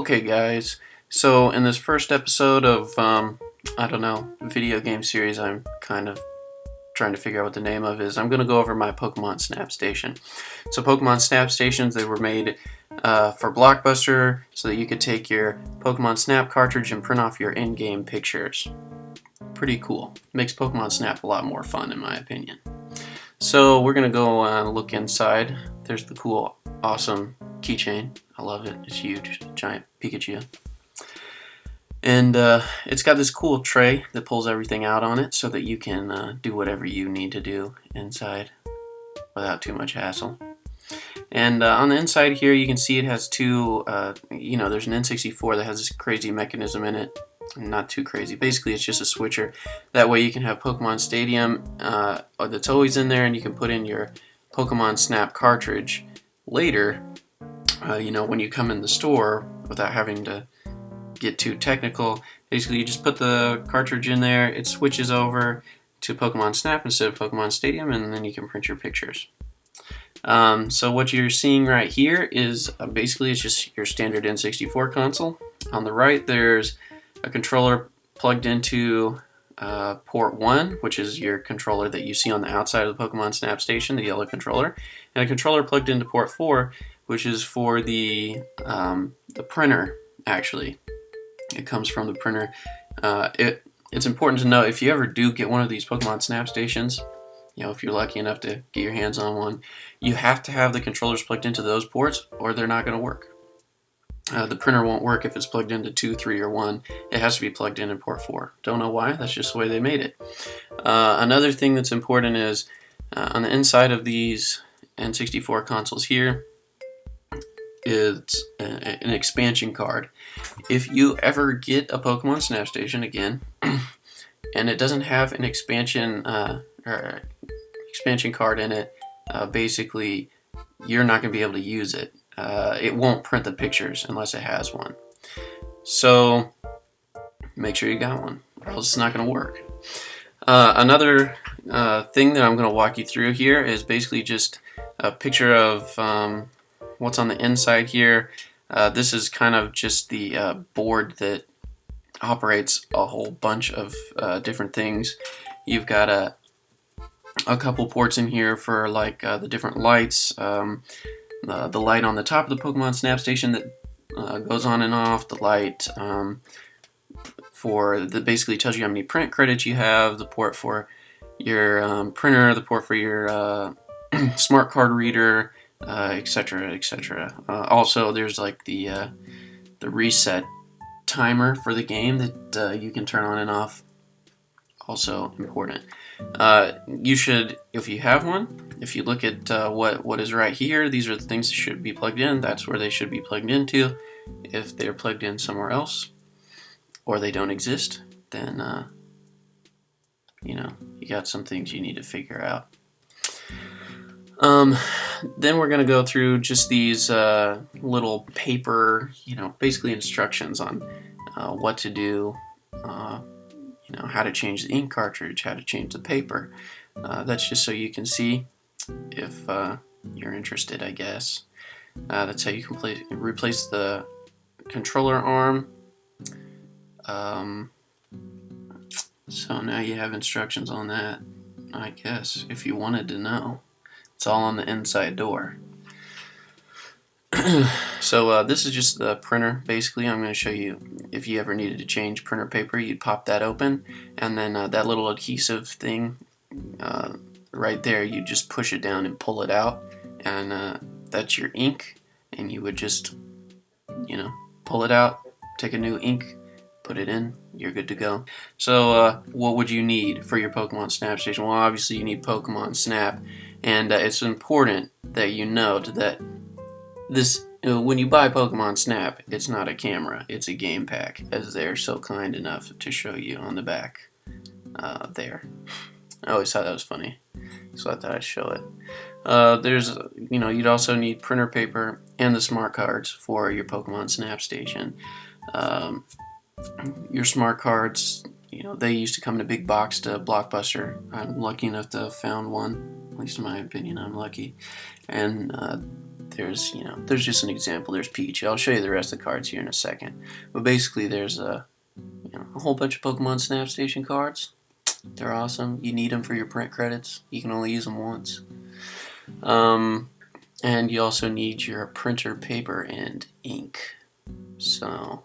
Okay guys, so in this first episode of, video game series I'm kind of trying to figure out what the name of is, I'm going to go over my Pokemon Snap Station. So Pokemon Snap Stations, they were made for Blockbuster so that you could take your Pokemon Snap cartridge and print off your in-game pictures. Pretty cool. Makes Pokemon Snap a lot more fun in my opinion. So we're going to go look inside. There's the cool, awesome keychain. I love it. It's huge. Giant Pikachu. And it's got this cool tray that pulls everything out on it so that you can do whatever you need to do inside without too much hassle. And on the inside here you can see it has two, there's an N64 that has this crazy mechanism in it. Not too crazy. Basically it's just a switcher. That way you can have Pokemon Stadium that's always in there, and you can put in your Pokemon Snap cartridge later, when you come in the store without having to get too technical. Basically you just put the cartridge in there, it switches over to Pokemon Snap instead of Pokemon Stadium, and then you can print your pictures. So what you're seeing right here is basically it's just your standard N64 console. On the right there's a controller plugged into port 1, which is your controller that you see on the outside of the Pokemon Snap Station, the yellow controller, and a controller plugged into port 4, which is for the printer. Actually, it comes from the printer. It's important to know, if you ever do get one of these Pokemon Snap Stations, if you're lucky enough to get your hands on one, you have to have the controllers plugged into those ports or they're not going to work. The printer won't work if it's plugged into 2, 3, or 1. It has to be plugged in port 4. Don't know why, that's just the way they made it. Another thing that's important is on the inside of these N64 consoles here is an expansion card. If you ever get a Pokemon Snap Station again and it doesn't have an expansion card in it, basically you're not going to be able to use it. It won't print the pictures unless it has one. So make sure you got one, or else it's not going to work. Another thing that I'm going to walk you through here is basically just a picture of what's on the inside here. This is kind of just the board that operates a whole bunch of different things. You've got a couple ports in here for like the different lights. The light on the top of the Pokemon Snap Station that goes on and off, the light that basically tells you how many print credits you have, the port for your printer, the port for your smart card reader, etc., etc. Also, there's like the reset timer for the game that you can turn on and off. Also important. You should, if you have one, if you look at what is right here, these are the things that should be plugged in. That's where they should be plugged into. If they're plugged in somewhere else or they don't exist, then you got some things you need to figure out. Then we're going to go through just these little paper, basically instructions on what to do, how to change the ink cartridge, how to change the paper. That's just so you can see if you're interested, I guess. That's how you can replace the controller arm. So now you have instructions on that, I guess, if you wanted to know. It's all on the inside door. So this is just the printer. Basically, I'm going to show you, if you ever needed to change printer paper, you'd pop that open, and then that little adhesive thing right there, you just push it down and pull it out, and that's your ink, and you would just pull it out, take a new ink, put it in, you're good to go. So what would you need for your Pokemon Snap Station? Well, obviously you need Pokemon Snap, and it's important that you note that when you buy Pokemon Snap, it's not a camera, it's a game pack, as they're so kind enough to show you on the back there. I always thought that was funny, so I thought I'd show it. There's, you'd also need printer paper and the smart cards for your Pokemon Snap Station. Your smart cards, they used to come in a big box to Blockbuster. I'm lucky enough to have found one, at least in my opinion, I'm lucky. And there's just an example. There's Peach. I'll show you the rest of the cards here in a second. But basically, there's a whole bunch of Pokemon Snap Station cards. They're awesome. You need them for your print credits. You can only use them once. And you also need your printer paper and ink. So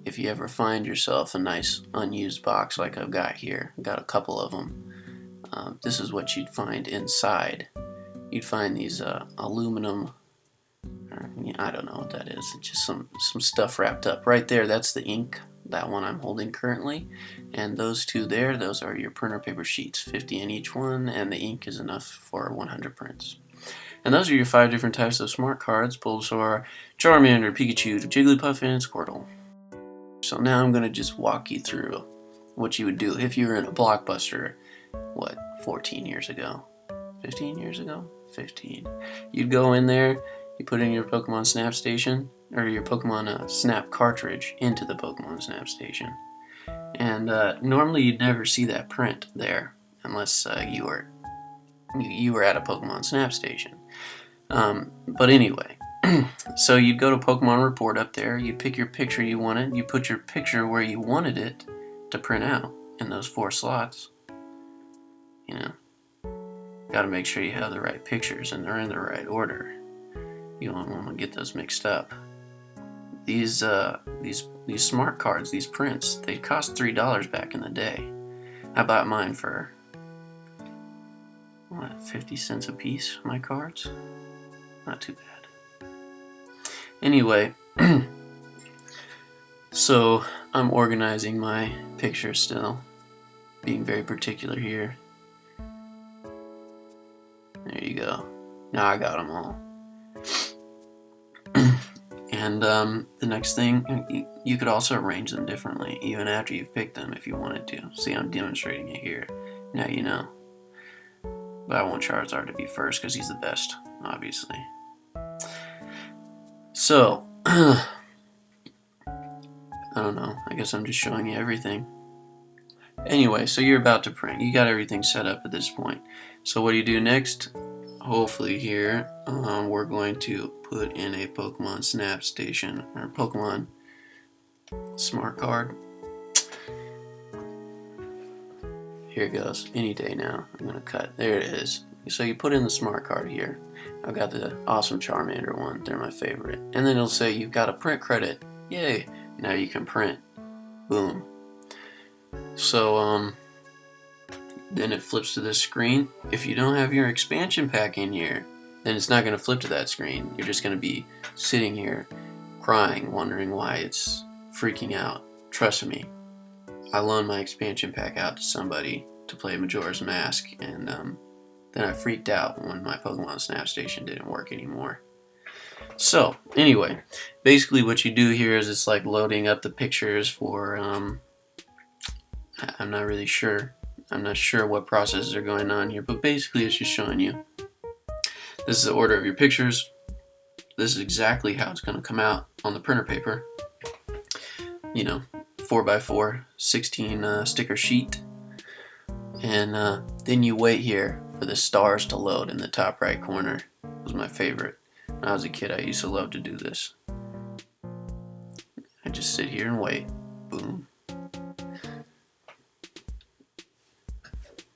if you ever find yourself a nice unused box like I've got here, I've got a couple of them, this is what you'd find inside. You'd find these aluminum, I don't know what that is, it's just some stuff wrapped up. Right there, that's the ink, that one I'm holding currently. And those two there, those are your printer paper sheets, 50 in each one, and the ink is enough for 100 prints. And those are your 5 different types of smart cards: Bulbasaur, Charmander, Pikachu, Jigglypuff, and Squirtle. So now I'm going to just walk you through what you would do if you were in a Blockbuster, 14 years ago? 15 years ago? 15. You'd go in there, you put in your Pokemon Snap Station, or your Pokemon Snap cartridge into the Pokemon Snap Station. And normally you'd never see that print there unless you were at a Pokemon Snap Station. But anyway, so you'd go to Pokemon Report up there, you'd pick your picture you wanted, you put your picture where you wanted it to print out in those 4 slots. Gotta make sure you have the right pictures and they're in the right order. You don't want to get those mixed up. These smart cards, these prints, they cost $3 back in the day. I bought mine for 50 cents a piece, my cards? Not too bad. Anyway, so I'm organizing my pictures still, being very particular here. There you go. Now I got them all. And the next thing, you could also arrange them differently, even after you've picked them if you wanted to. See, I'm demonstrating it here. Now you know. But I want Charizard to be first because he's the best, obviously. So, I don't know. I guess I'm just showing you everything. Anyway, so you're about to print. You got everything set up at this point. So what do you do next? Hopefully here, we're going to put in a Pokemon Snap Station, or Pokemon Smart Card. Here it goes. Any day now. I'm going to cut. There it is. So you put in the Smart Card here. I've got the awesome Charmander one. They're my favorite. And then it'll say you've got a print credit. Yay! Now you can print. Boom. So, then it flips to this screen. If you don't have your expansion pack in here, then it's not going to flip to that screen. You're just going to be sitting here crying, wondering why it's freaking out. Trust me, I loaned my expansion pack out to somebody to play Majora's Mask, and then I freaked out when my Pokemon Snap Station didn't work anymore. So, anyway, basically what you do here is it's like loading up the pictures for, I'm not really sure. I'm not sure what processes are going on here, but basically it's just showing you. This is the order of your pictures. This is exactly how it's going to come out on the printer paper. 4x4, 16 sticker sheet. And then you wait here for the stars to load in the top right corner. It was my favorite. When I was a kid, I used to love to do this. I just sit here and wait. Boom.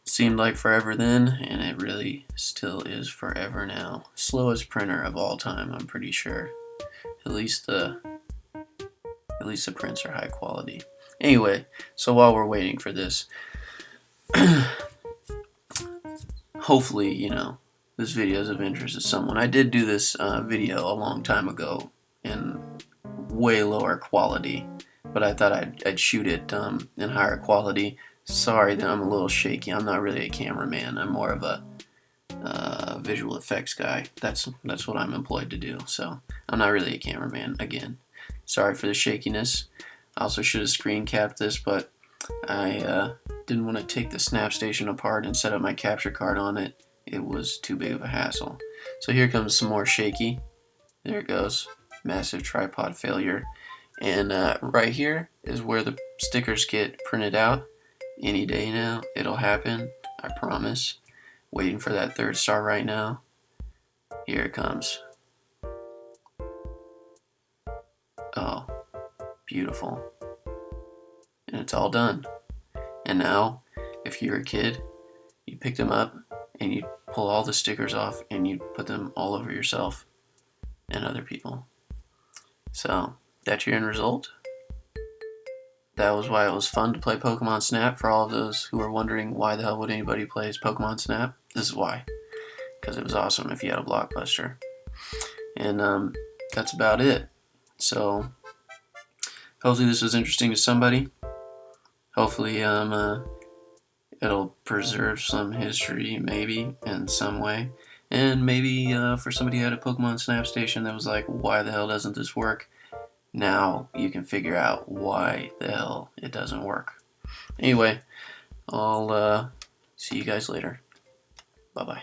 Seemed like forever then, and it really still is forever now. Slowest printer of all time, I'm pretty sure. At least the prints are high quality. Anyway, so while we're waiting for this, hopefully, this video is of interest to someone. I did do this video a long time ago in way lower quality, but I thought I'd shoot it in higher quality. Sorry that I'm a little shaky. I'm not really a cameraman. I'm more of a visual effects guy. That's what I'm employed to do. So I'm not really a cameraman. Again, sorry for the shakiness. I also should have screen capped this, but I didn't want to take the Snap Station apart and set up my capture card on it. It was too big of a hassle. So here comes some more shaky. There it goes. Massive tripod failure. And right here is where the stickers get printed out. Any day now, it'll happen. I promise. Waiting for that 3rd star right now. Here it comes. Beautiful. And it's all done. And now, if you're a kid, you pick them up and you pull all the stickers off and you put them all over yourself and other people. So, that's your end result. That was why it was fun to play Pokemon Snap. For all of those who are wondering why the hell would anybody play Pokemon Snap, this is why. Because it was awesome if you had a Blockbuster. And that's about it. So, hopefully this was interesting to somebody. Hopefully it'll preserve some history, maybe, in some way. And maybe for somebody who had a Pokemon Snap station that was like, why the hell doesn't this work? Now you can figure out why the hell it doesn't work. Anyway, I'll see you guys later. Bye-bye.